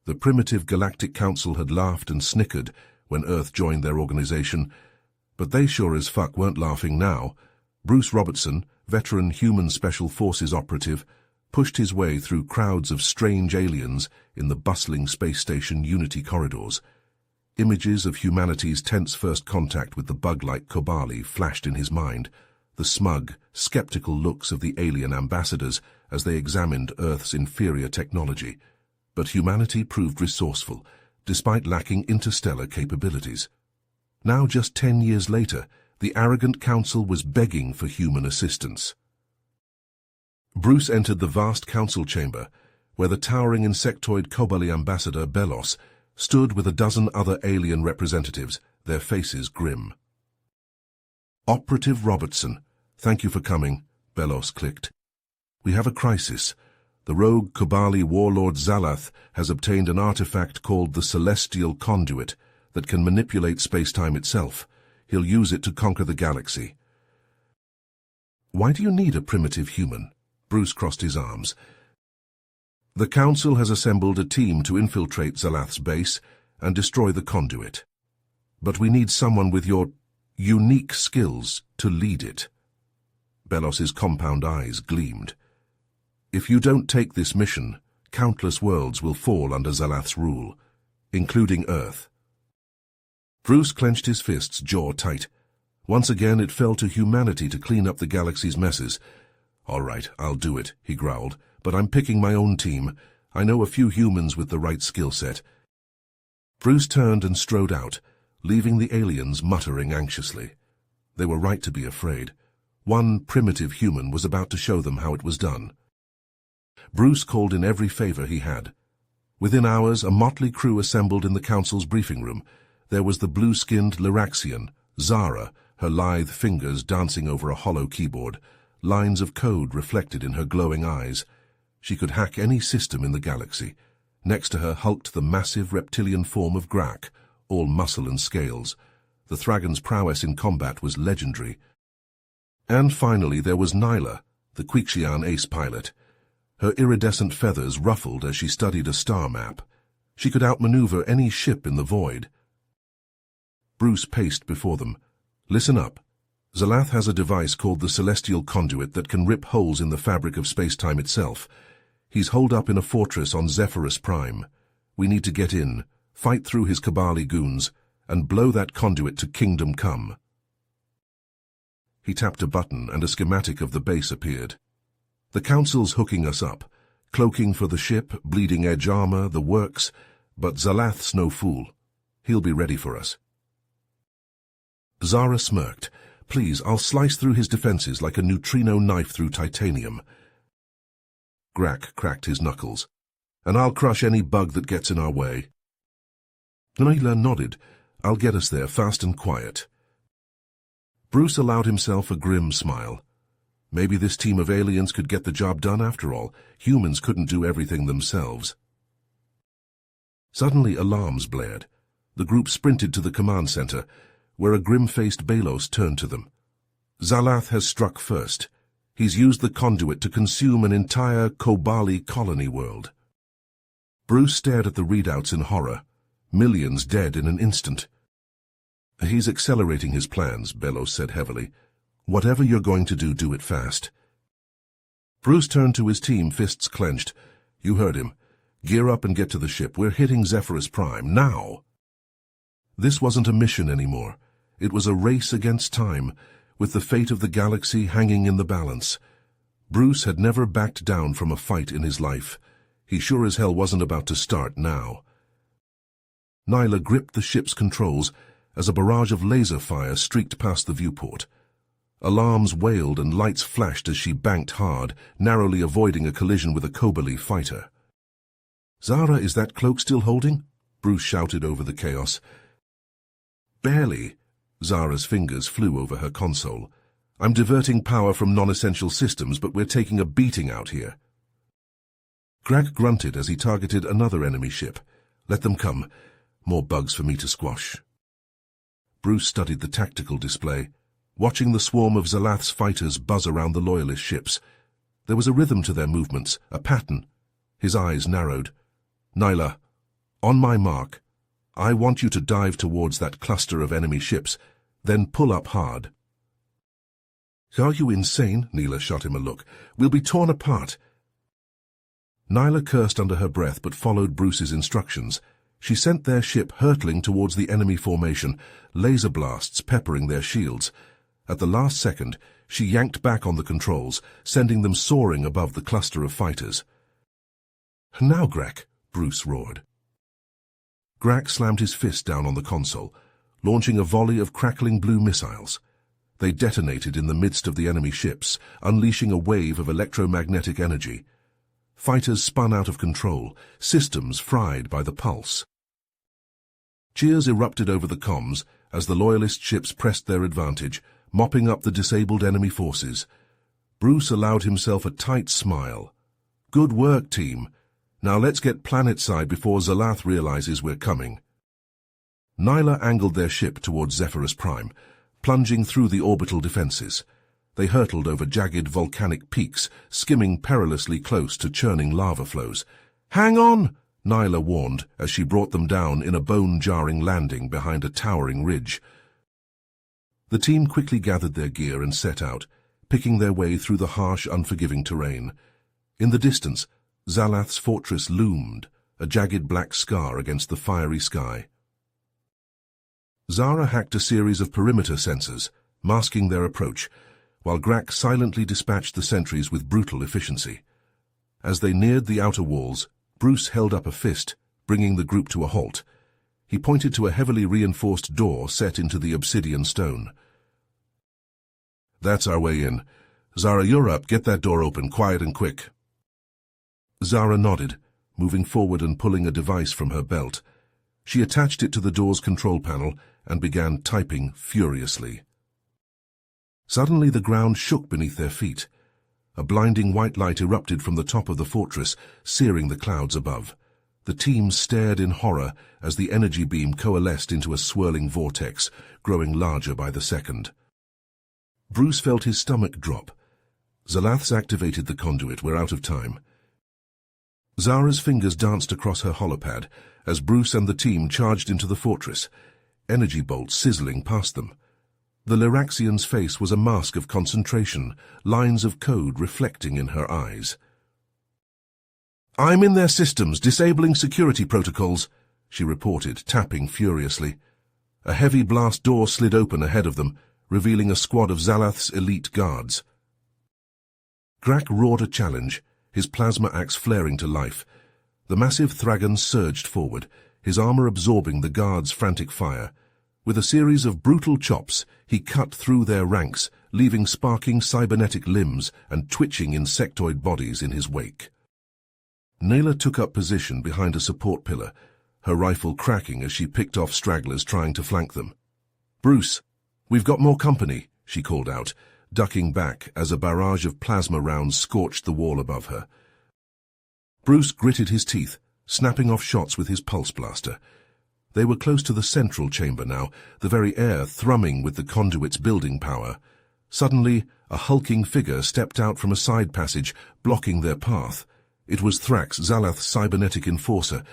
The primitive Galactic Council had laughed and snickered when Earth joined their organization, but they sure as fuck weren't laughing now. Bruce Robertson, veteran human special forces operative, pushed his way through crowds of strange aliens in the bustling space station Unity corridors. Images of humanity's tense first contact with the bug-like Kobali flashed in his mind, the smug, skeptical looks of the alien ambassadors as they examined Earth's inferior technology. But humanity proved resourceful, despite lacking interstellar capabilities. Now, just 10 years later, the arrogant council was begging for human assistance. Bruce entered the vast council chamber, where the towering insectoid Kobali ambassador Belos stood with a dozen other alien representatives, their faces grim. "Operative Robertson, thank you for coming," Belos clicked. "We have a crisis. The rogue Kobali warlord Zalath has obtained an artifact called the Celestial Conduit that can manipulate space-time itself. He'll use it to conquer the galaxy." "Why do you need a primitive human?" Bruce crossed his arms. "The Council has assembled a team to infiltrate Zalath's base and destroy the conduit. But we need someone with your unique skills to lead it." Belos's compound eyes gleamed. "If you don't take this mission, countless worlds will fall under Zalath's rule, including Earth." Bruce clenched his fists, jaw tight. Once again it fell to humanity to clean up the galaxy's messes. "All right, I'll do it," he growled, "but I'm picking my own team. I know a few humans with the right skill set." Bruce turned and strode out, leaving the aliens muttering anxiously. They were right to be afraid. One primitive human was about to show them how it was done. Bruce called in every favor he had. Within hours, a motley crew assembled in the council's briefing room. There was the blue-skinned Lyraxian, Zara, her lithe fingers dancing over a hollow keyboard, lines of code reflected in her glowing eyes. She could hack any system in the galaxy. Next to her hulked the massive reptilian form of Grak, all muscle and scales. The Thragon's prowess in combat was legendary. And finally there was Nyla, the Quixian ace pilot. Her iridescent feathers ruffled as she studied a star map. She could outmaneuver any ship in the void. Bruce paced before them. "Listen up. Zalath has a device called the Celestial Conduit that can rip holes in the fabric of space-time itself. He's holed up in a fortress on Zephyrus Prime. We need to get in, fight through his Kobali goons, and blow that conduit to Kingdom Come." He tapped a button and a schematic of the base appeared. "The Council's hooking us up, cloaking for the ship, bleeding-edge armor, the works, but Zalath's no fool. He'll be ready for us." Zara smirked. "Please, I'll slice through his defenses like a neutrino knife through titanium." Grak cracked his knuckles. "And I'll crush any bug that gets in our way." Nyla nodded. "I'll get us there fast and quiet." Bruce allowed himself a grim smile. Maybe this team of aliens could get the job done after all. Humans couldn't do everything themselves. Suddenly alarms blared. The group sprinted to the command center, where a grim-faced Belos turned to them. "Zalath has struck first. He's used the conduit to consume an entire Kobali colony world." Bruce stared at the readouts in horror. Millions dead in an instant. "He's accelerating his plans," Belos said heavily. "Whatever you're going to do, do it fast." Bruce turned to his team, fists clenched. "You heard him. Gear up and get to the ship. We're hitting Zephyrus Prime, now!" This wasn't a mission anymore. It was a race against time, with the fate of the galaxy hanging in the balance. Bruce had never backed down from a fight in his life. He sure as hell wasn't about to start now. Nyla gripped the ship's controls as a barrage of laser fire streaked past the viewport. Alarms wailed and lights flashed as she banked hard, narrowly avoiding a collision with a Kobali fighter. "Zara, is that cloak still holding?" Bruce shouted over the chaos. "Barely." Zara's fingers flew over her console. "I'm diverting power from non-essential systems, but we're taking a beating out here." Grak grunted as he targeted another enemy ship. "Let them come. More bugs for me to squash." Bruce studied the tactical display, watching the swarm of Zalath's fighters buzz around the Loyalist ships. There was a rhythm to their movements, a pattern. His eyes narrowed. "Nyla, On my mark, I want you to dive towards that cluster of enemy ships, then pull up hard. Are you insane? Neela shot him a look. We'll be torn apart. Nyla cursed under her breath but followed Bruce's instructions. She sent their ship hurtling towards the enemy formation, laser blasts peppering their shields. At the last second, she yanked back on the controls, sending them soaring above the cluster of fighters. Now, Grek, Bruce roared. Grak slammed his fist down on the console, launching a volley of crackling blue missiles. They detonated in the midst of the enemy ships, unleashing a wave of electromagnetic energy. Fighters spun out of control, systems fried by the pulse. Cheers erupted over the comms as the Loyalist ships pressed their advantage, mopping up the disabled enemy forces. Bruce allowed himself a tight smile. Good work, team. Now let's get planetside before Zalath realizes we're coming. Nyla angled their ship towards Zephyrus Prime, plunging through the orbital defenses. They hurtled over jagged volcanic peaks, skimming perilously close to churning lava flows. Hang on! Nyla warned as she brought them down in a bone-jarring landing behind a towering ridge. The team quickly gathered their gear and set out, picking their way through the harsh, unforgiving terrain. In the distance, Zalath's fortress loomed, a jagged black scar against the fiery sky. Zara hacked a series of perimeter sensors, masking their approach, while Grak silently dispatched the sentries with brutal efficiency. As they neared the outer walls, Bruce held up a fist, bringing the group to a halt. He pointed to a heavily reinforced door set into the obsidian stone. That's our way in. Zara, you're up. Get that door open, quiet and quick. Zara nodded, moving forward and pulling a device from her belt. She attached it to the door's control panel and began typing furiously. Suddenly the ground shook beneath their feet. A blinding white light erupted from the top of the fortress, searing the clouds above. The team stared in horror as the energy beam coalesced into a swirling vortex, growing larger by the second. Bruce felt his stomach drop. Zalath's activated the conduit. We're out of time. Zara's fingers danced across her holopad as Bruce and the team charged into the fortress, energy bolts sizzling past them. The Lyraxian's face was a mask of concentration, lines of code reflecting in her eyes. I'm in their systems, disabling security protocols, she reported, tapping furiously. A heavy blast door slid open ahead of them, revealing a squad of Zalath's elite guards. Grak roared a challenge, his plasma axe flaring to life. The massive Thragon surged forward, his armor absorbing the guards' frantic fire. With a series of brutal chops, he cut through their ranks, leaving sparking cybernetic limbs and twitching insectoid bodies in his wake. Nayla took up position behind a support pillar, her rifle cracking as she picked off stragglers trying to flank them. Bruce, we've got more company, she called out, ducking back as a barrage of plasma rounds scorched the wall above her. Bruce gritted his teeth, snapping off shots with his pulse blaster. They were close to the central chamber now, the very air thrumming with the conduit's building power. Suddenly, a hulking figure stepped out from a side passage, blocking their path. It was Thrax, Zalath's cybernetic enforcer,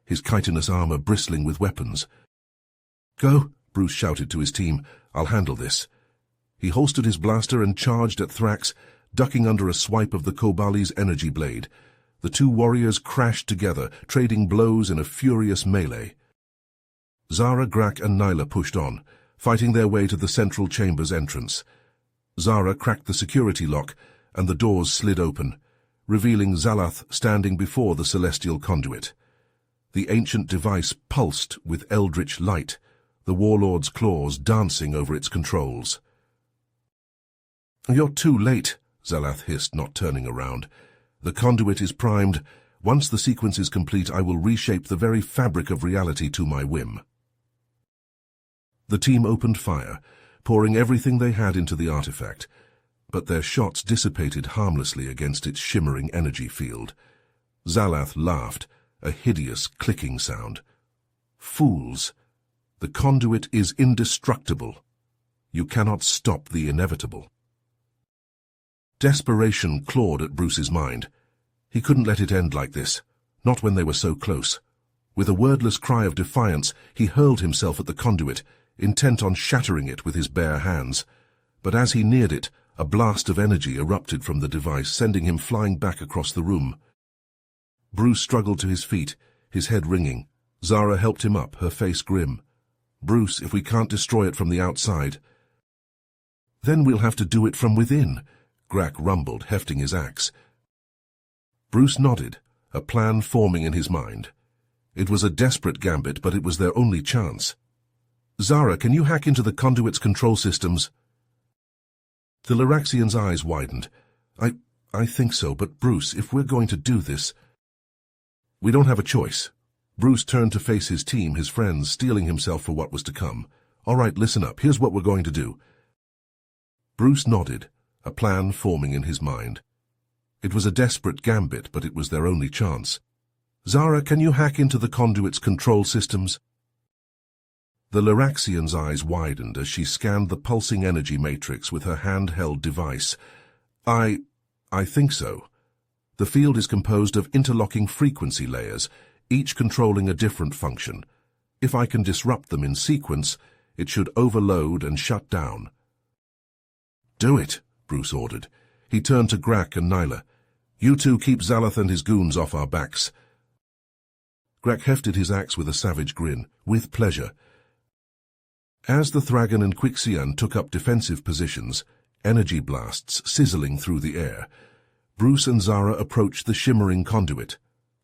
his chitinous armor bristling with weapons. Go, Bruce shouted to his team. I'll handle this. He holstered his blaster and charged at Thrax, ducking under a swipe of the Kobali's energy blade. The two warriors crashed together, trading blows in a furious melee. Zara, Grak, and Nyla pushed on, fighting their way to the central chamber's entrance. Zara cracked the security lock, and the doors slid open, revealing Zalath standing before the celestial conduit. The ancient device pulsed with eldritch light, the warlord's claws dancing over its controls. You're too late, Zalath hissed, not turning around. The conduit is primed. Once the sequence is complete, I will reshape the very fabric of reality to my whim. The team opened fire, pouring everything they had into the artifact, but their shots dissipated harmlessly against its shimmering energy field. Zalath laughed, a hideous clicking sound. Fools! The conduit is indestructible. You cannot stop the inevitable. Desperation clawed at Bruce's mind. He couldn't let it end like this, not when they were so close. With a wordless cry of defiance, he hurled himself at the conduit, intent on shattering it with his bare hands. But as he neared it, a blast of energy erupted from the device, sending him flying back across the room. Bruce struggled to his feet, his head ringing. Zara helped him up, her face grim. "Bruce, if we can't destroy it from the outside, then we'll have to do it from within," Grak rumbled, hefting his axe. Bruce nodded, a plan forming in his mind. It was a desperate gambit, but it was their only chance. "Zara, can you hack into the conduit's control systems?" The Laraxian's eyes widened. I think so, but Bruce, if we're going to do this, we don't have a choice." Bruce turned to face his team, his friends, steeling himself for what was to come. "All right, listen up. Here's what we're going to do." Bruce nodded, a plan forming in his mind. It was a desperate gambit, but it was their only chance. "Zara, can you hack into the conduit's control systems?" The Laraxian's eyes widened as she scanned the pulsing energy matrix with her handheld device. I think so. The field is composed of interlocking frequency layers, each controlling a different function. If I can disrupt them in sequence, it should overload and shut down." "Do it," Bruce ordered. He turned to Grak and Nyla. "You two keep Zalath and his goons off our backs." Grak hefted his axe with a savage grin. "With pleasure." As the Thragon and Quixian took up defensive positions, energy blasts sizzling through the air, Bruce and Zara approached the shimmering conduit.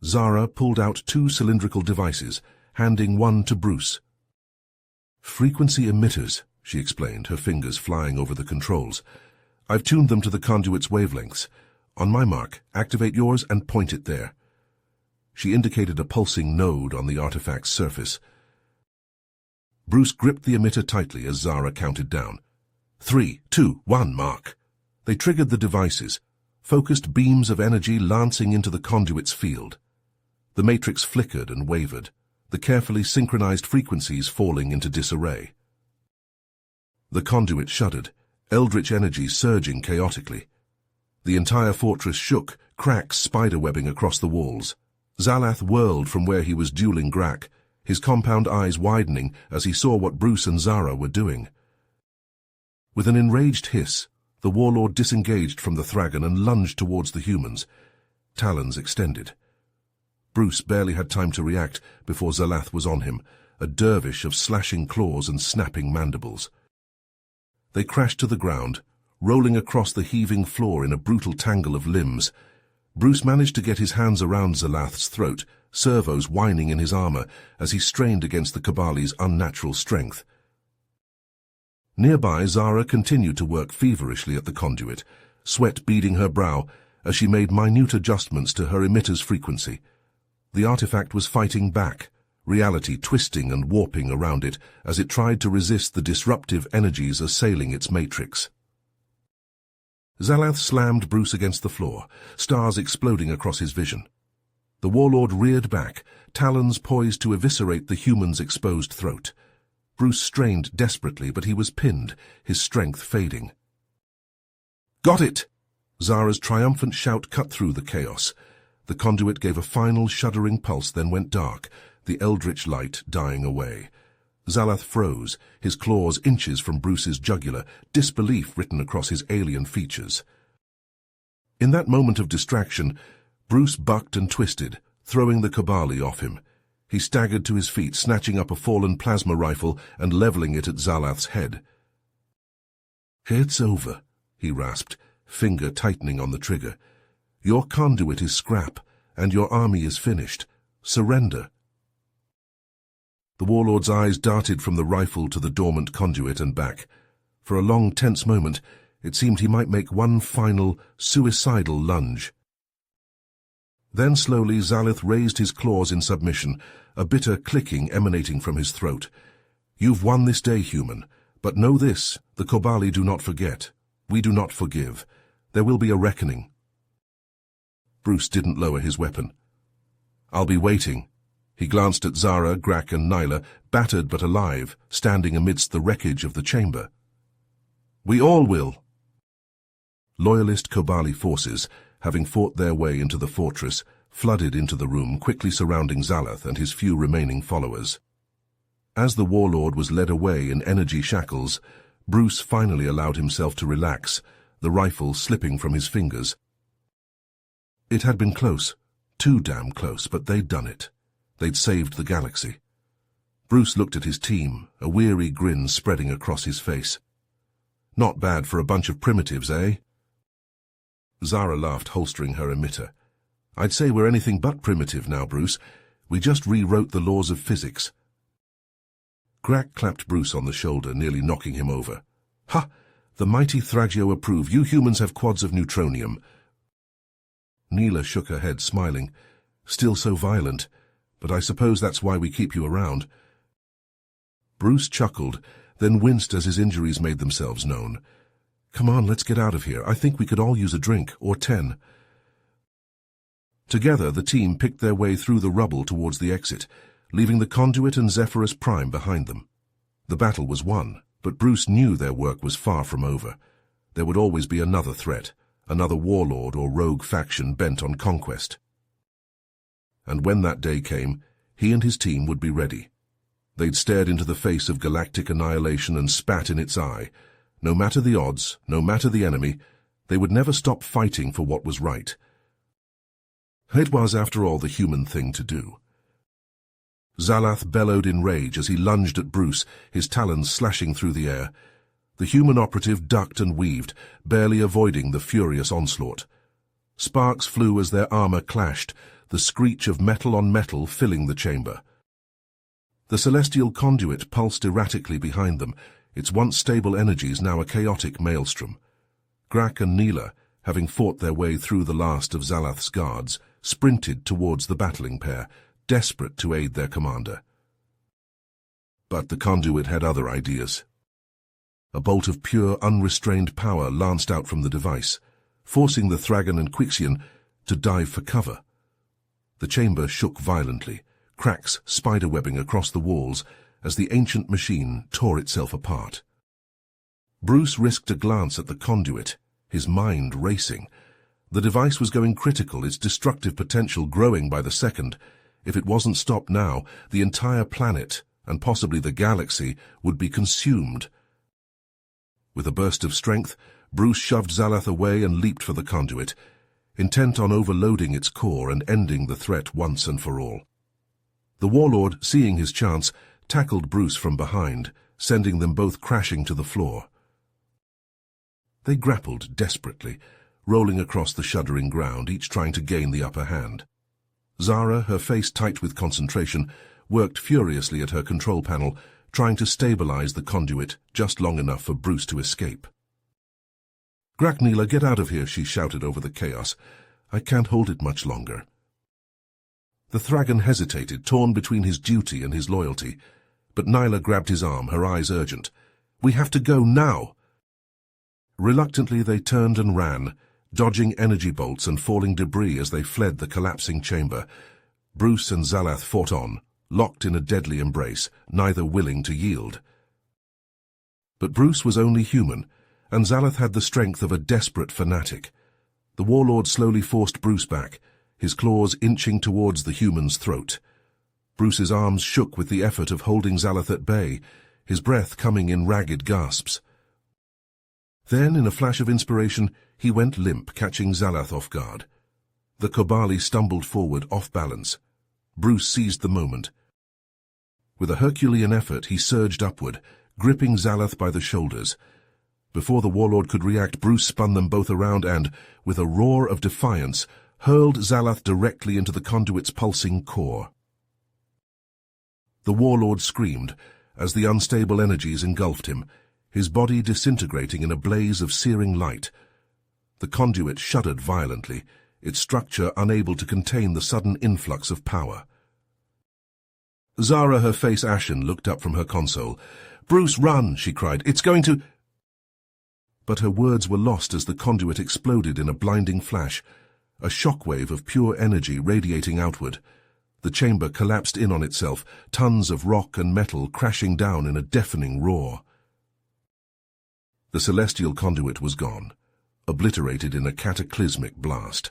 Zara pulled out 2 cylindrical devices, handing one to Bruce. "Frequency emitters," she explained, her fingers flying over the controls. "I've tuned them to the conduit's wavelengths. On my mark, activate yours and point it there." She indicated a pulsing node on the artifact's surface. Bruce gripped the emitter tightly as Zara counted down. 3, 2, 1, mark. They triggered the devices, focused beams of energy lancing into the conduit's field. The matrix flickered and wavered, the carefully synchronized frequencies falling into disarray. The conduit shuddered, eldritch energy surging chaotically. The entire fortress shook, cracks spiderwebbing across the walls. Zalath whirled from where he was dueling Grak, his compound eyes widening as he saw what Bruce and Zara were doing. With an enraged hiss, the warlord disengaged from the Thragon and lunged towards the humans, talons extended. Bruce barely had time to react before Zalath was on him, a dervish of slashing claws and snapping mandibles. They crashed to the ground, rolling across the heaving floor in a brutal tangle of limbs. Bruce managed to get his hands around Zalath's throat, servos whining in his armor as he strained against the Kabali's unnatural strength. Nearby, Zara continued to work feverishly at the conduit, sweat beading her brow as she made minute adjustments to her emitter's frequency. The artifact was fighting back, reality twisting and warping around it as it tried to resist the disruptive energies assailing its matrix. Zalath slammed Bruce against the floor, stars exploding across his vision. The warlord reared back, talons poised to eviscerate the human's exposed throat. Bruce strained desperately, but he was pinned, his strength fading. "Got it!" Zara's triumphant shout cut through the chaos. The conduit gave a final shuddering pulse, then went dark, the eldritch light dying away. Zalath froze, his claws inches from Bruce's jugular, disbelief written across his alien features. In that moment of distraction, Bruce bucked and twisted, throwing the Kabali off him. He staggered to his feet, snatching up a fallen plasma rifle and leveling it at Zalath's head. "It's over," he rasped, finger tightening on the trigger. "Your conduit is scrap, and your army is finished. Surrender." The warlord's eyes darted from the rifle to the dormant conduit and back. For a long, tense moment, it seemed he might make one final, suicidal lunge. Then slowly Zalath raised his claws in submission, a bitter clicking emanating from his throat. "You've won this day, human, but know this, the Kobali do not forget. We do not forgive. There will be a reckoning." Bruce didn't lower his weapon. "I'll be waiting." He glanced at Zara, Grak and Nyla, battered but alive, standing amidst the wreckage of the chamber. "We all will." Loyalist Kobali forces, having fought their way into the fortress, flooded into the room, quickly surrounding Zalath and his few remaining followers. As the warlord was led away in energy shackles, Bruce finally allowed himself to relax, the rifle slipping from his fingers. It had been close, too damn close, but they'd done it. They'd saved the galaxy. Bruce looked at his team, a weary grin spreading across his face. Not bad for a bunch of primitives, eh? Zara laughed, holstering her emitter. I'd say we're anything but primitive now, Bruce. We just rewrote the laws of physics. Grak clapped Bruce on the shoulder, nearly knocking him over. Ha! The mighty Thragio approve. You humans have quads of neutronium. Neela shook her head, smiling. Still so violent, but I suppose that's why we keep you around. Bruce chuckled, then winced as his injuries made themselves known. Come on, let's get out of here. I think we could all use a drink, or 10. Together, the team picked their way through the rubble towards the exit, leaving the Conduit and Zephyrus Prime behind them. The battle was won, but Bruce knew their work was far from over. There would always be another threat, another warlord or rogue faction bent on conquest. And when that day came, he and his team would be ready. They'd stared into the face of galactic annihilation and spat in its eye. No matter the odds, no matter the enemy, they would never stop fighting for what was right. It was, after all, the human thing to do. Zalath bellowed in rage as he lunged at Bruce, his talons slashing through the air. The human operative ducked and weaved, barely avoiding the furious onslaught. Sparks flew as their armor clashed, the screech of metal on metal filling the chamber. The celestial conduit pulsed erratically behind them, its once stable energies now a chaotic maelstrom. Grak and Neela, having fought their way through the last of Zalath's guards, sprinted towards the battling pair, desperate to aid their commander. But the conduit had other ideas. A bolt of pure, unrestrained power lanced out from the device, forcing the Thragon and Quixian to dive for cover. The chamber shook violently, cracks spiderwebbing across the walls as the ancient machine tore itself apart. Bruce risked a glance at the conduit, his mind racing. The device was going critical, its destructive potential growing by the second. If it wasn't stopped now, the entire planet, and possibly the galaxy, would be consumed. With a burst of strength, Bruce shoved Zalath away and leaped for the conduit, intent on overloading its core and ending the threat once and for all. The warlord, seeing his chance, tackled Bruce from behind, sending them both crashing to the floor. They grappled desperately, rolling across the shuddering ground, each trying to gain the upper hand. Zara, her face tight with concentration, worked furiously at her control panel, trying to stabilize the conduit just long enough for Bruce to escape. Grak, Neela, get out of here, she shouted over the chaos. I can't hold it much longer. The Thragon hesitated, torn between his duty and his loyalty, but Nyla grabbed his arm, her eyes urgent. We have to go now! Reluctantly they turned and ran, dodging energy bolts and falling debris as they fled the collapsing chamber. Bruce and Zalath fought on, locked in a deadly embrace, neither willing to yield. But Bruce was only human, and Zalath had the strength of a desperate fanatic. The warlord slowly forced Bruce back, his claws inching towards the human's throat. Bruce's arms shook with the effort of holding Zalath at bay, his breath coming in ragged gasps. Then, in a flash of inspiration, he went limp, catching Zalath off guard. The Kobali stumbled forward, off balance. Bruce seized the moment. With a Herculean effort, he surged upward, gripping Zalath by the shoulders. Before the warlord could react, Bruce spun them both around and, with a roar of defiance, hurled Zalath directly into the conduit's pulsing core. The warlord screamed as the unstable energies engulfed him, his body disintegrating in a blaze of searing light. The conduit shuddered violently, its structure unable to contain the sudden influx of power. Zara, her face ashen, looked up from her console. "Bruce, run!" she cried. "It's going to—" But her words were lost as the conduit exploded in a blinding flash, a shockwave of pure energy radiating outward. The chamber collapsed in on itself, tons of rock and metal crashing down in a deafening roar. The celestial conduit was gone, obliterated in a cataclysmic blast.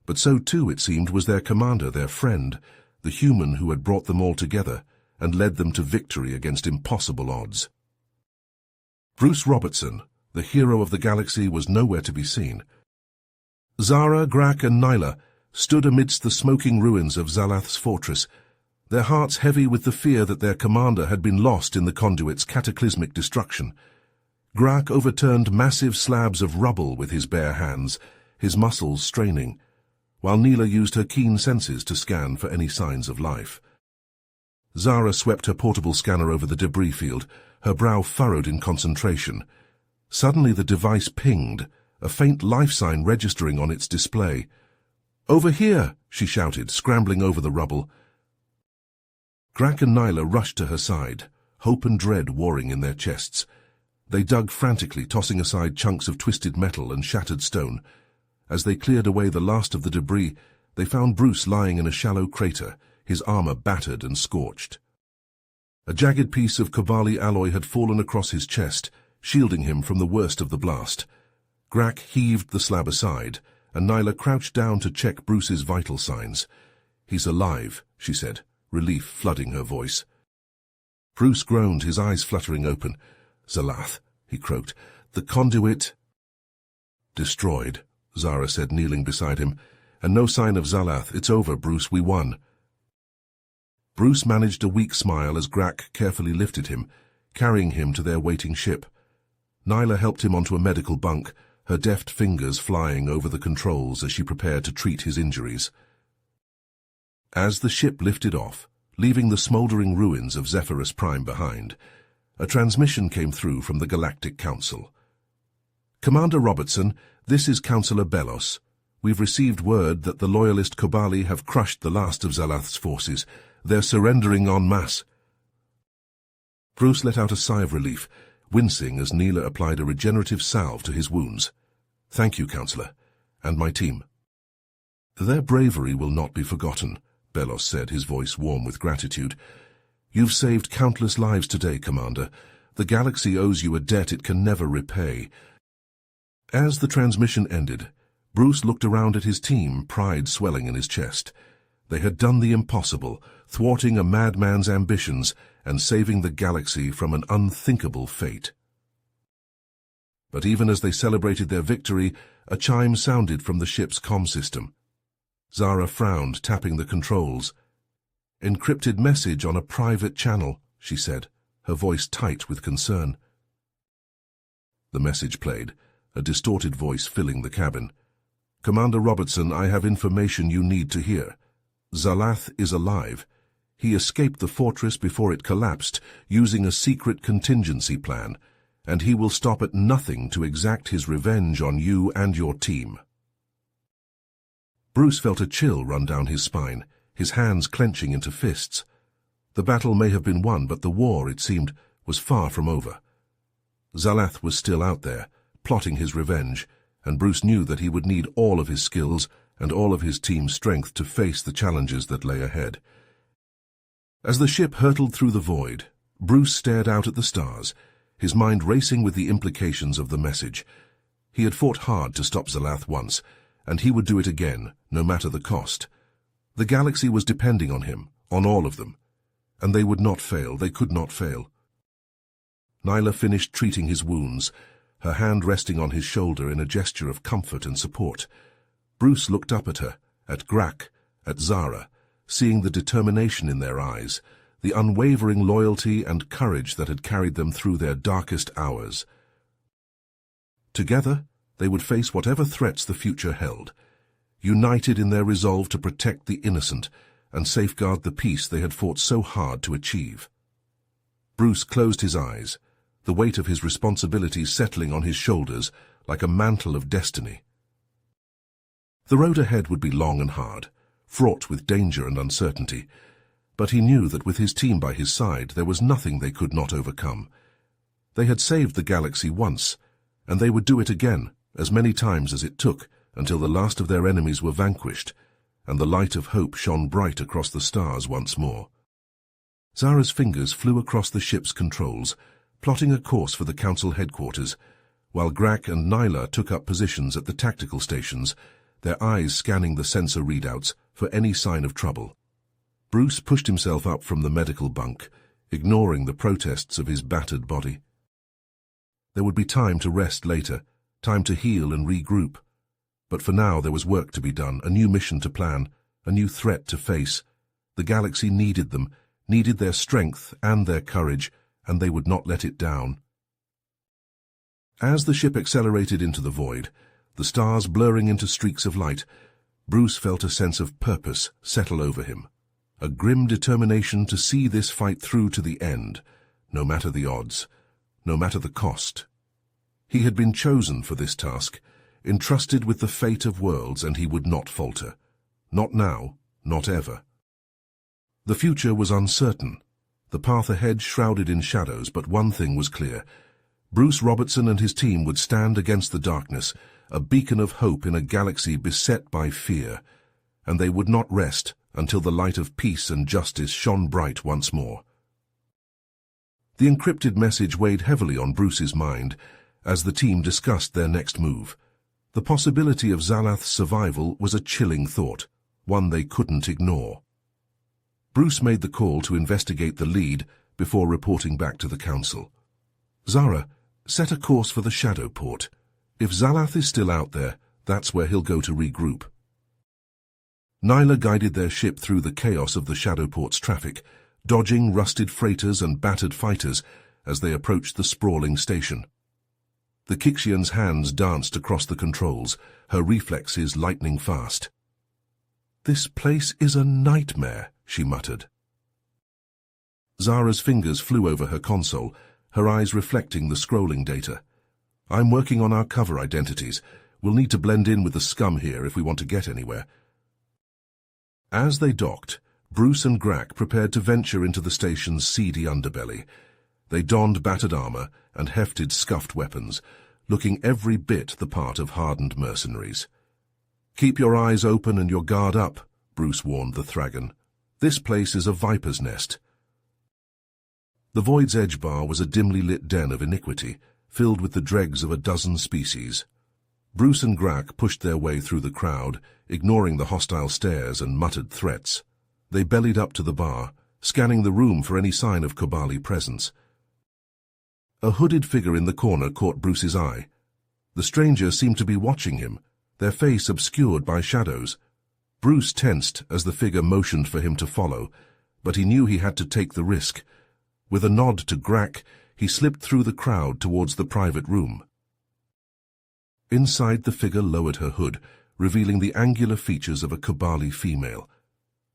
But so too, it seemed, was their commander, their friend, the human who had brought them all together and led them to victory against impossible odds. Bruce Robertson, the hero of the galaxy, was nowhere to be seen. Zara, Grak, and Nyla stood amidst the smoking ruins of Zalath's fortress, their hearts heavy with the fear that their commander had been lost in the conduit's cataclysmic destruction. Grak overturned massive slabs of rubble with his bare hands, his muscles straining, while Nyla used her keen senses to scan for any signs of life. Zara swept her portable scanner over the debris field, her brow furrowed in concentration. Suddenly the device pinged, a faint life sign registering on its display. "Over here!" she shouted, scrambling over the rubble. Grak and Nyla rushed to her side, hope and dread warring in their chests. They dug frantically, tossing aside chunks of twisted metal and shattered stone. As they cleared away the last of the debris, they found Bruce lying in a shallow crater, his armor battered and scorched. A jagged piece of Kobali alloy had fallen across his chest, shielding him from the worst of the blast. Grak heaved the slab aside, and Nyla crouched down to check Bruce's vital signs. "He's alive," she said, relief flooding her voice. Bruce groaned, his eyes fluttering open. "Zalath," he croaked. "The conduit—" "Destroyed," Zara said, kneeling beside him. "And no sign of Zalath. It's over, Bruce. We won." Bruce managed a weak smile as Grak carefully lifted him, carrying him to their waiting ship. Nyla helped him onto a medical bunk, her deft fingers flying over the controls as she prepared to treat his injuries. As the ship lifted off, leaving the smouldering ruins of Zephyrus Prime behind, a transmission came through from the Galactic Council. "Commander Robertson, this is Councillor Belos. We've received word that the loyalist Kobali have crushed the last of Zalath's forces. They're surrendering en masse." Bruce let out a sigh of relief, wincing as Nyla applied a regenerative salve to his wounds. "Thank you, Councillor, and my team." "Their bravery will not be forgotten," Belos said, his voice warm with gratitude. "You've saved countless lives today, Commander. The galaxy owes you a debt it can never repay." As the transmission ended, Bruce looked around at his team, pride swelling in his chest. They had done the impossible, thwarting a madman's ambitions and saving the galaxy from an unthinkable fate. But even as they celebrated their victory, a chime sounded from the ship's comm system. Zara frowned, tapping the controls. "Encrypted message on a private channel," she said, her voice tight with concern. The message played, a distorted voice filling the cabin. "Commander Robertson, I have information you need to hear. Zalath is alive. He escaped the fortress before it collapsed, using a secret contingency plan, and he will stop at nothing to exact his revenge on you and your team." Bruce felt a chill run down his spine, his hands clenching into fists. The battle may have been won, but the war, it seemed, was far from over. Zalath was still out there, plotting his revenge, and Bruce knew that he would need all of his skills and all of his team's strength to face the challenges that lay ahead. As the ship hurtled through the void, Bruce stared out at the stars, his mind racing with the implications of the message. He had fought hard to stop Zalath once, and he would do it again, no matter the cost. The galaxy was depending on him, on all of them, and they would not fail, they could not fail. Nyla finished treating his wounds, her hand resting on his shoulder in a gesture of comfort and support. Bruce looked up at her, at Grak, at Zara, seeing the determination in their eyes, the unwavering loyalty and courage that had carried them through their darkest hours. Together, they would face whatever threats the future held, united in their resolve to protect the innocent and safeguard the peace they had fought so hard to achieve. Bruce closed his eyes, the weight of his responsibility settling on his shoulders like a mantle of destiny. The road ahead would be long and hard, fraught with danger and uncertainty, but he knew that with his team by his side there was nothing they could not overcome. They had saved the galaxy once, and they would do it again, as many times as it took, until the last of their enemies were vanquished, and the light of hope shone bright across the stars once more. Zara's fingers flew across the ship's controls, plotting a course for the council headquarters, while Grak and Nyla took up positions at the tactical stations, their eyes scanning the sensor readouts for any sign of trouble. Bruce pushed himself up from the medical bunk, ignoring the protests of his battered body. There would be time to rest later, time to heal and regroup. But for now there was work to be done, a new mission to plan, a new threat to face. The galaxy needed them, needed their strength and their courage, and they would not let it down. As the ship accelerated into the void, the stars blurring into streaks of light, Bruce felt a sense of purpose settle over him, a grim determination to see this fight through to the end, no matter the odds, no matter the cost. He had been chosen for this task, entrusted with the fate of worlds, and he would not falter. Not now, not ever. The future was uncertain, the path ahead shrouded in shadows, but one thing was clear. Bruce Robertson and his team would stand against the darkness, a beacon of hope in a galaxy beset by fear, and they would not rest until the light of peace and justice shone bright once more. The encrypted message weighed heavily on Bruce's mind as the team discussed their next move. The possibility of Zalath's survival was a chilling thought, one they couldn't ignore. Bruce made the call to investigate the lead before reporting back to the Council. Zara, set a course for the Shadow Port. If Zalath is still out there, that's where he'll go to regroup. Nyla guided their ship through the chaos of the Shadowport's traffic, dodging rusted freighters and battered fighters as they approached the sprawling station. The Kixian's hands danced across the controls, her reflexes lightning fast. "This place is a nightmare," she muttered. Zara's fingers flew over her console, her eyes reflecting the scrolling data. "I'm working on our cover identities. We'll need to blend in with the scum here if we want to get anywhere." As they docked, Bruce and Grak prepared to venture into the station's seedy underbelly. They donned battered armor and hefted scuffed weapons, looking every bit the part of hardened mercenaries. "Keep your eyes open and your guard up," Bruce warned the Thragon. "This place is a viper's nest." The Void's Edge Bar was a dimly lit den of iniquity, filled with the dregs of a dozen species. Bruce and Grak pushed their way through the crowd, ignoring the hostile stares and muttered threats. They bellied up to the bar, scanning the room for any sign of Kobali presence. A hooded figure in the corner caught Bruce's eye. The stranger seemed to be watching him, their face obscured by shadows. Bruce tensed as the figure motioned for him to follow, but he knew he had to take the risk. With a nod to Grak, he slipped through the crowd towards the private room. Inside, the figure lowered her hood, revealing the angular features of a Kobali female.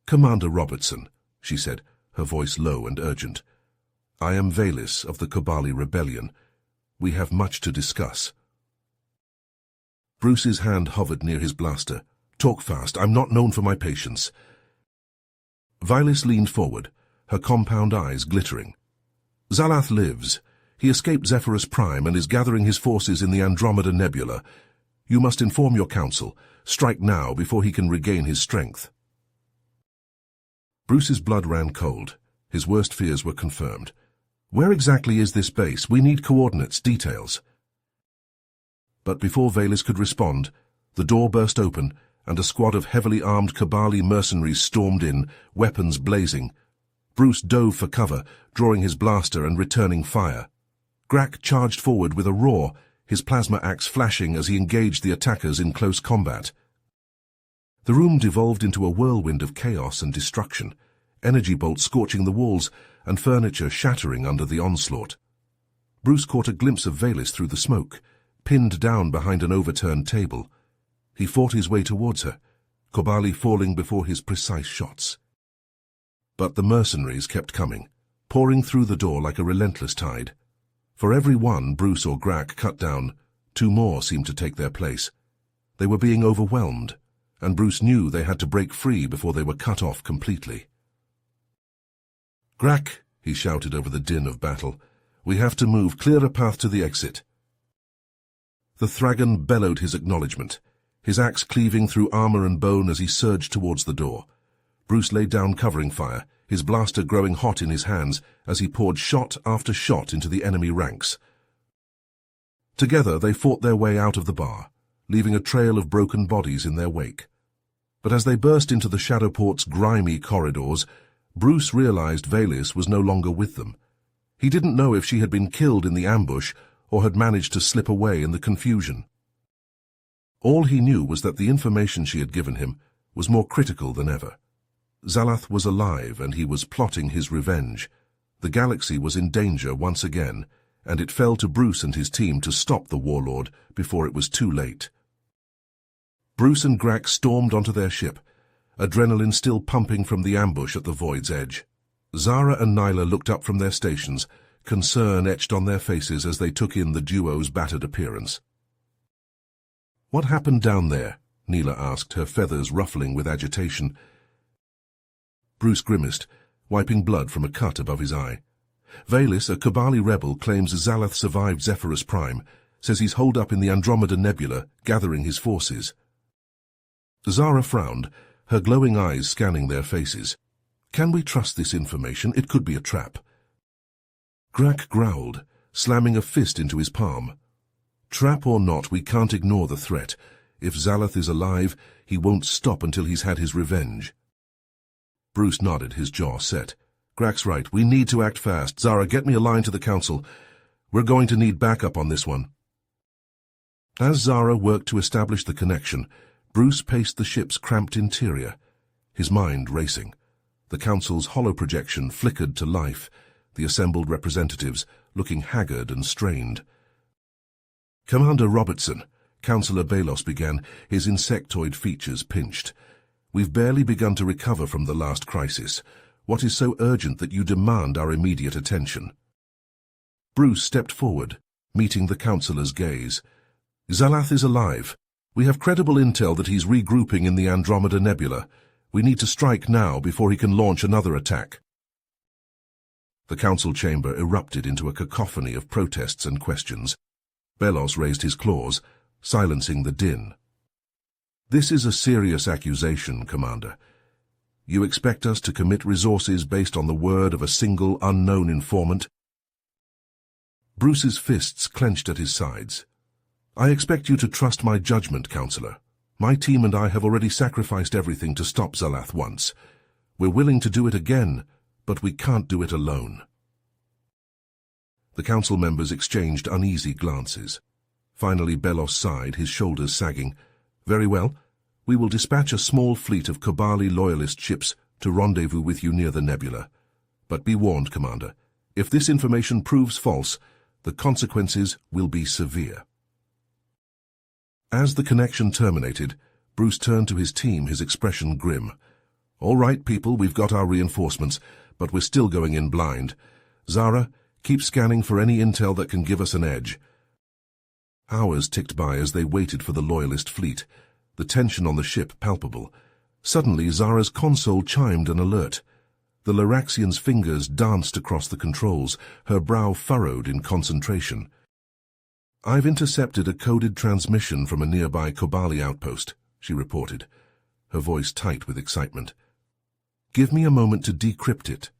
"Commander Robertson," she said, her voice low and urgent. "I am Valis of the Kobali Rebellion. We have much to discuss." Bruce's hand hovered near his blaster. "Talk fast. I'm not known for my patience." Valis leaned forward, her compound eyes glittering. "Zalath lives. He escaped Zephyrus Prime and is gathering his forces in the Andromeda Nebula. You must inform your council. Strike now before he can regain his strength." Bruce's blood ran cold. His worst fears were confirmed. "Where exactly is this base? We need coordinates, details." But before Valis could respond, the door burst open, and a squad of heavily armed Kobali mercenaries stormed in, weapons blazing. Bruce dove for cover, drawing his blaster and returning fire. Grak charged forward with a roar, his plasma axe flashing as he engaged the attackers in close combat. The room devolved into a whirlwind of chaos and destruction, energy bolts scorching the walls and furniture shattering under the onslaught. Bruce caught a glimpse of Valis through the smoke, pinned down behind an overturned table. He fought his way towards her, Kobali falling before his precise shots. But the mercenaries kept coming, pouring through the door like a relentless tide. For every one Bruce or Grak cut down, two more seemed to take their place. They were being overwhelmed, and Bruce knew they had to break free before they were cut off completely. "Grak," he shouted over the din of battle, "we have to move. Clear a path to the exit." The Thragon bellowed his acknowledgement, his axe cleaving through armor and bone as he surged towards the door. Bruce laid down covering fire, his blaster growing hot in his hands as he poured shot after shot into the enemy ranks. Together they fought their way out of the bar, leaving a trail of broken bodies in their wake. But as they burst into the Shadowport's grimy corridors, Bruce realized Valis was no longer with them. He didn't know if she had been killed in the ambush or had managed to slip away in the confusion. All he knew was that the information she had given him was more critical than ever. Zalath was alive and he was plotting his revenge. The galaxy was in danger once again, and it fell to Bruce and his team to stop the warlord before it was too late. Bruce and Grak stormed onto their ship, adrenaline still pumping from the ambush at the void's edge. Zara and Nyla looked up from their stations, concern etched on their faces as they took in the duo's battered appearance. "What happened down there?" Neela asked, her feathers ruffling with agitation. Bruce grimaced, wiping blood from a cut above his eye. "Valis, a Kobali rebel, claims Zalath survived Zephyrus Prime, says he's holed up in the Andromeda Nebula, gathering his forces." Zara frowned, her glowing eyes scanning their faces. "Can we trust this information? It could be a trap." Grak growled, slamming a fist into his palm. "Trap or not, we can't ignore the threat. If Zalath is alive, he won't stop until he's had his revenge." Bruce nodded, his jaw set. "Grak's right. We need to act fast. Zara, get me a line to the Council. We're going to need backup on this one." As Zara worked to establish the connection, Bruce paced the ship's cramped interior, his mind racing. The Council's hollow projection flickered to life, the assembled representatives looking haggard and strained. "Commander Robertson," Councillor Balos began, his insectoid features pinched. "We've barely begun to recover from the last crisis. What is so urgent that you demand our immediate attention?" Bruce stepped forward, meeting the Councillor's gaze. "Zalath is alive. We have credible intel that he's regrouping in the Andromeda Nebula. We need to strike now before he can launch another attack." The council chamber erupted into a cacophony of protests and questions. Belos raised his claws, silencing the din. "This is a serious accusation, Commander. You expect us to commit resources based on the word of a single unknown informant?" Bruce's fists clenched at his sides. "I expect you to trust my judgment, Counselor. My team and I have already sacrificed everything to stop Zalath once. We're willing to do it again, but we can't do it alone." The council members exchanged uneasy glances. Finally Belos sighed, his shoulders sagging. "Very well. We will dispatch a small fleet of Kobali loyalist ships to rendezvous with you near the nebula. But be warned, Commander. If this information proves false, the consequences will be severe." As the connection terminated, Bruce turned to his team, his expression grim. "All right, people, we've got our reinforcements, but we're still going in blind. Zara, keep scanning for any intel that can give us an edge." Hours ticked by as they waited for the Loyalist fleet, the tension on the ship palpable. Suddenly, Zara's console chimed an alert. The Laraxian's fingers danced across the controls, her brow furrowed in concentration. "I've intercepted a coded transmission from a nearby Kobali outpost," she reported, her voice tight with excitement. "Give me a moment to decrypt it."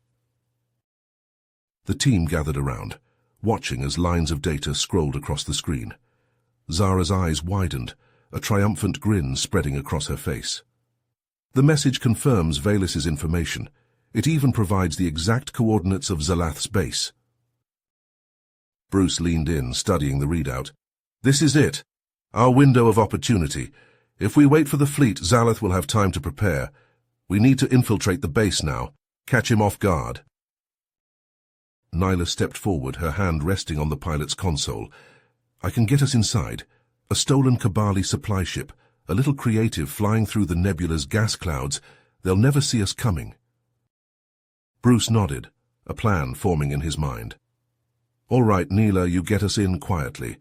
The team gathered around, watching as lines of data scrolled across the screen. Zara's eyes widened, a triumphant grin spreading across her face. The message confirms Valis's information. It even provides the exact coordinates of Zalath's base. Bruce leaned in, studying the readout. "This is it. Our window of opportunity. If we wait for the fleet, Zalath will have time to prepare. We need to infiltrate the base now. Catch him off guard." Nyla stepped forward, her hand resting on the pilot's console. "I can get us inside. A stolen Kobali supply ship, a little creative flying through the nebula's gas clouds. They'll never see us coming." Bruce nodded, a plan forming in his mind. "All right, Neela, you get us in quietly.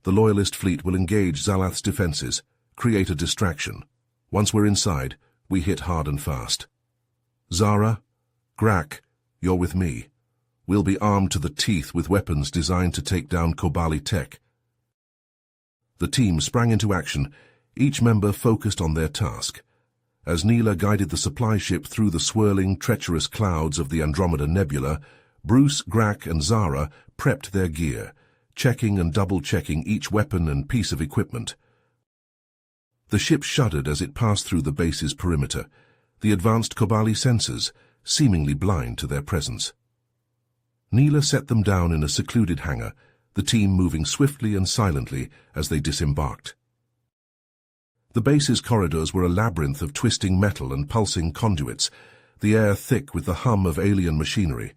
The Loyalist fleet will engage Zalath's defenses, create a distraction. Once we're inside, we hit hard and fast. Zara, Grak, you're with me. We'll be armed to the teeth with weapons designed to take down Kobali tech." The team sprang into action, each member focused on their task. As Neela guided the supply ship through the swirling, treacherous clouds of the Andromeda Nebula, Bruce, Grak, and Zara prepped their gear, checking and double-checking each weapon and piece of equipment. The ship shuddered as it passed through the base's perimeter, the advanced Kobali sensors seemingly blind to their presence. Neela set them down in a secluded hangar, the team moving swiftly and silently as they disembarked. The base's corridors were a labyrinth of twisting metal and pulsing conduits, the air thick with the hum of alien machinery.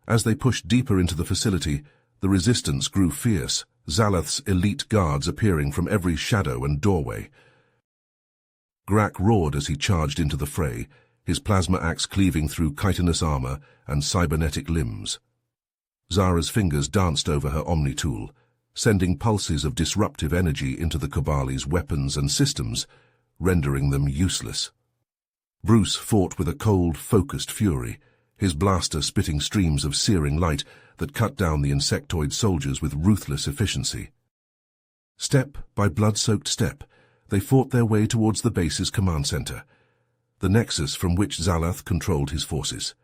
As they pushed deeper into the facility, the resistance grew fierce, Zalath's elite guards appearing from every shadow and doorway. Grak roared as he charged into the fray, his plasma axe cleaving through chitinous armor and cybernetic limbs. Zara's fingers danced over her omni-tool, sending pulses of disruptive energy into the Kobali's weapons and systems, rendering them useless. Bruce fought with a cold, focused fury, his blaster spitting streams of searing light that cut down the insectoid soldiers with ruthless efficiency. Step by blood-soaked step, they fought their way towards the base's command center, the nexus from which Zalath controlled his forces.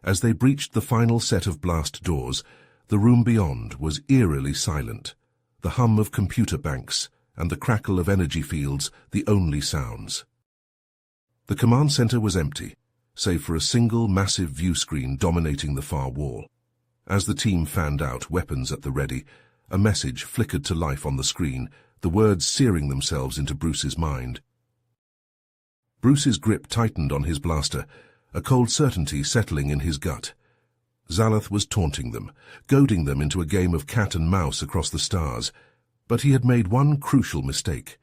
As they breached the final set of blast doors, the room beyond was eerily silent, the hum of computer banks and the crackle of energy fields the only sounds. The command center was empty, save for a single massive view screen dominating the far wall. As the team fanned out, weapons at the ready, a message flickered to life on the screen, the words searing themselves into Bruce's mind. Bruce's grip tightened on his blaster, a cold certainty settling in his gut. Zalath was taunting them, goading them into a game of cat and mouse across the stars, but he had made one crucial mistake.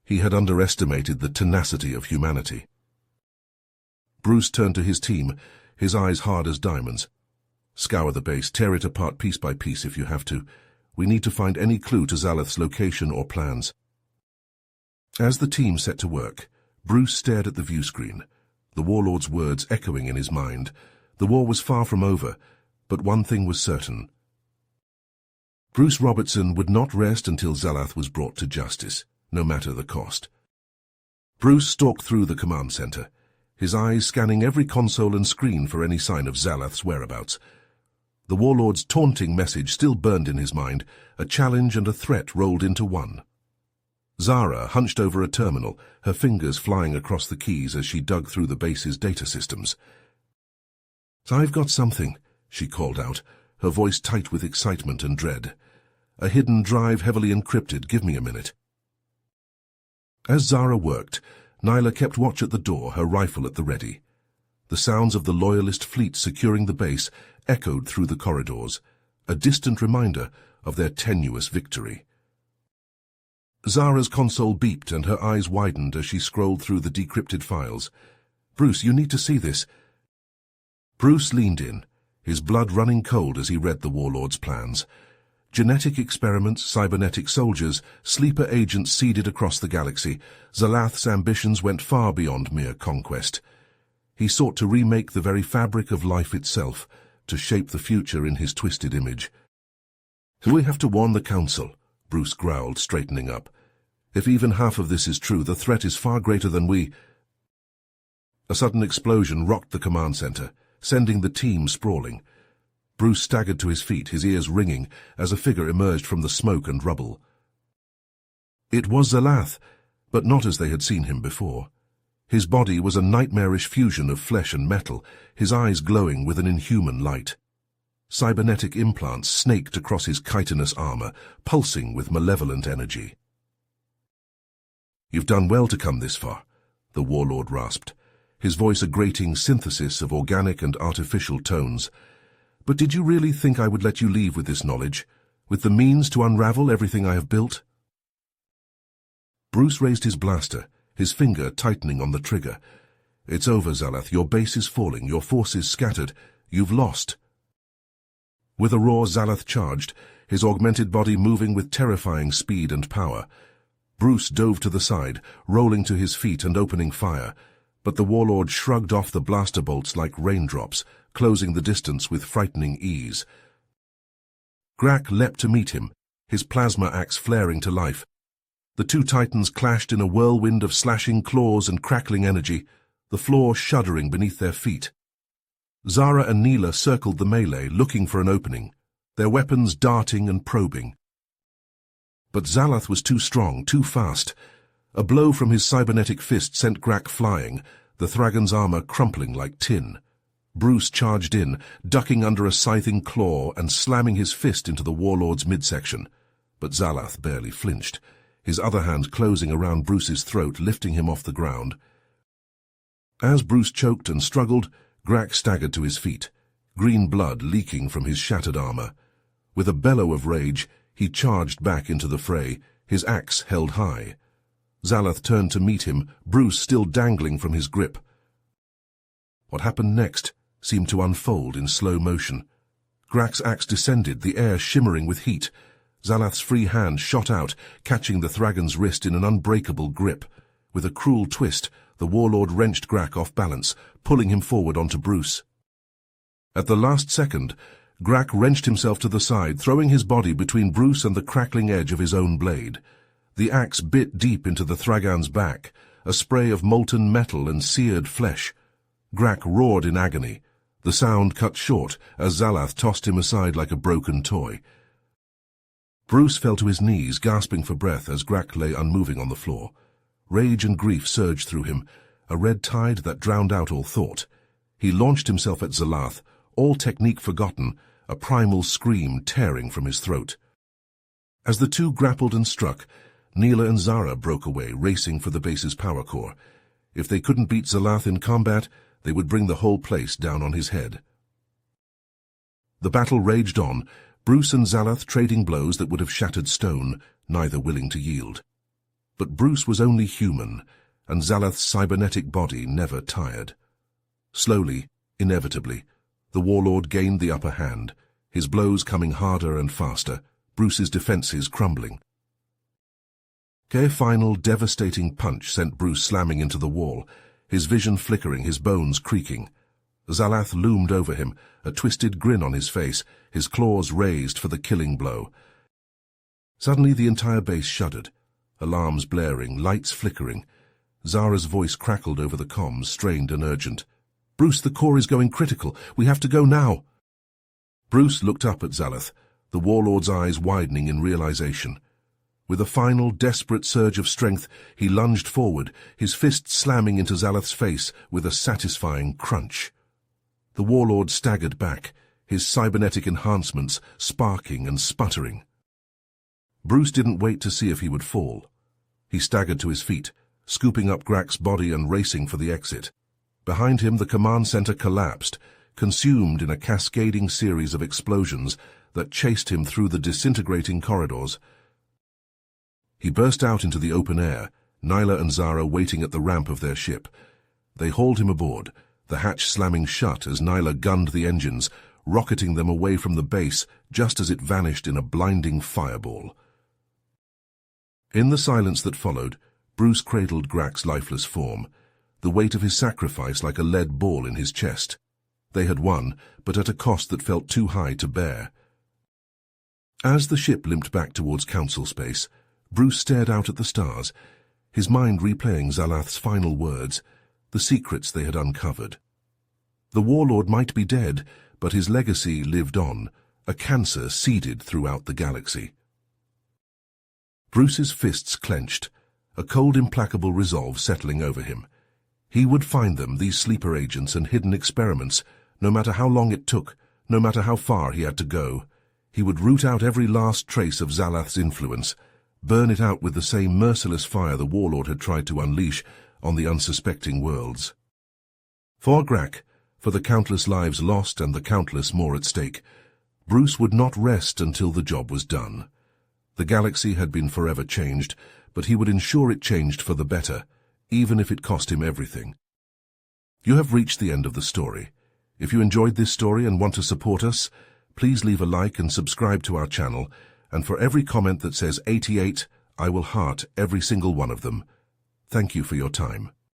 He had underestimated the tenacity of humanity. Bruce turned to his team, his eyes hard as diamonds. Scour the base, tear it apart piece by piece if you have to. We need to find any clue to Zalath's location or plans. As the team set to work, Bruce stared at the view screen, the warlord's words echoing in his mind. The war was far from over, but one thing was certain. Bruce Robertson would not rest until Zalath was brought to justice, no matter the cost. Bruce stalked through the command center, his eyes scanning every console and screen for any sign of Zalath's whereabouts. The warlord's taunting message still burned in his mind, a challenge and a threat rolled into one. Zara hunched over a terminal, her fingers flying across the keys as she dug through the base's data systems. "I've got something," she called out, her voice tight with excitement and dread. "A hidden drive heavily encrypted. Give me a minute." As Zara worked, Nyla kept watch at the door, her rifle at the ready. The sounds of the Loyalist fleet securing the base echoed through the corridors, a distant reminder of their tenuous victory. Zara's console beeped and her eyes widened as she scrolled through the decrypted files. "Bruce, you need to see this." Bruce leaned in, his blood running cold as he read the warlord's plans. Genetic experiments, cybernetic soldiers, sleeper agents seeded across the galaxy. Zalath's ambitions went far beyond mere conquest. He sought to remake the very fabric of life itself, to shape the future in his twisted image. "We have to warn the Council," Bruce growled, straightening up. "If even half of this is true, the threat is far greater than we—" A sudden explosion rocked the command center, sending the team sprawling. Bruce staggered to his feet, his ears ringing, as a figure emerged from the smoke and rubble. It was Zalath, but not as they had seen him before. His body was a nightmarish fusion of flesh and metal, his eyes glowing with an inhuman light. Cybernetic implants snaked across his chitinous armor, pulsing with malevolent energy. "You've done well to come this far," the warlord rasped, his voice a grating synthesis of organic and artificial tones. "But did you really think I would let you leave with this knowledge, with the means to unravel everything I have built?" Bruce raised his blaster, his finger tightening on the trigger. "It's over, Zalath. Your base is falling, your forces scattered. You've lost." With a roar, Zalath charged, his augmented body moving with terrifying speed and power. Bruce dove to the side, rolling to his feet and opening fire, but the warlord shrugged off the blaster bolts like raindrops, closing the distance with frightening ease. Grak leapt to meet him, his plasma axe flaring to life. The two titans clashed in a whirlwind of slashing claws and crackling energy, the floor shuddering beneath their feet. Zara and Neela circled the melee, looking for an opening, their weapons darting and probing. But Zalath was too strong, too fast. A blow from his cybernetic fist sent Grak flying, the Thragon's armor crumpling like tin. Bruce charged in, ducking under a scything claw and slamming his fist into the warlord's midsection. But Zalath barely flinched, his other hand closing around Bruce's throat, lifting him off the ground. As Bruce choked and struggled, Grak staggered to his feet, green blood leaking from his shattered armor. With a bellow of rage, he charged back into the fray, his axe held high. Zalath turned to meet him, Bruce still dangling from his grip. What happened next seemed to unfold in slow motion. Grak's axe descended, the air shimmering with heat. Zalath's free hand shot out, catching the Thragon's wrist in an unbreakable grip. With a cruel twist, the warlord wrenched Grak off balance, pulling him forward onto Bruce. At the last second, Grak wrenched himself to the side, throwing his body between Bruce and the crackling edge of his own blade. The axe bit deep into the Thragon's back, a spray of molten metal and seared flesh. Grak roared in agony. The sound cut short as Zalath tossed him aside like a broken toy. Bruce fell to his knees, gasping for breath as Grak lay unmoving on the floor. Rage and grief surged through him, a red tide that drowned out all thought. He launched himself at Zalath, all technique forgotten, a primal scream tearing from his throat. As the two grappled and struck, Neela and Zara broke away, racing for the base's power core. If they couldn't beat Zalath in combat, they would bring the whole place down on his head. The battle raged on, Bruce and Zalath trading blows that would have shattered stone, neither willing to yield. But Bruce was only human, and Zalath's cybernetic body never tired. Slowly, inevitably, the warlord gained the upper hand, his blows coming harder and faster, Bruce's defenses crumbling. A final devastating punch sent Bruce slamming into the wall, his vision flickering, his bones creaking. Zalath loomed over him, a twisted grin on his face, his claws raised for the killing blow. Suddenly the entire base shuddered, alarms blaring, lights flickering. Zara's voice crackled over the comms, strained and urgent. "Bruce, the core is going critical. We have to go now." Bruce looked up at Zalath, the warlord's eyes widening in realization. With a final, desperate surge of strength, he lunged forward, his fist slamming into Zalath's face with a satisfying crunch. The warlord staggered back, his cybernetic enhancements sparking and sputtering. Bruce didn't wait to see if he would fall. He staggered to his feet, scooping up Grak's body and racing for the exit. Behind him, the command center collapsed, consumed in a cascading series of explosions that chased him through the disintegrating corridors. He burst out into the open air, Nyla and Zara waiting at the ramp of their ship. They hauled him aboard, the hatch slamming shut as Nyla gunned the engines, rocketing them away from the base just as it vanished in a blinding fireball. In the silence that followed, Bruce cradled Grak's lifeless form, the weight of his sacrifice like a lead ball in his chest. They had won, but at a cost that felt too high to bear. As the ship limped back towards council space, Bruce stared out at the stars, his mind replaying Zalath's final words, the secrets they had uncovered. The warlord might be dead, but his legacy lived on, a cancer seeded throughout the galaxy. Bruce's fists clenched, a cold, implacable resolve settling over him. He would find them, these sleeper agents and hidden experiments, no matter how long it took, no matter how far he had to go. He would root out every last trace of Zalath's influence, burn it out with the same merciless fire the warlord had tried to unleash on the unsuspecting worlds. For Grak, for the countless lives lost and the countless more at stake, Bruce would not rest until the job was done. The galaxy had been forever changed, but he would ensure it changed for the better, even if it cost him everything. You have reached the end of the story. If you enjoyed this story and want to support us, please leave a like and subscribe to our channel, and for every comment that says 88, I will heart every single one of them. Thank you for your time.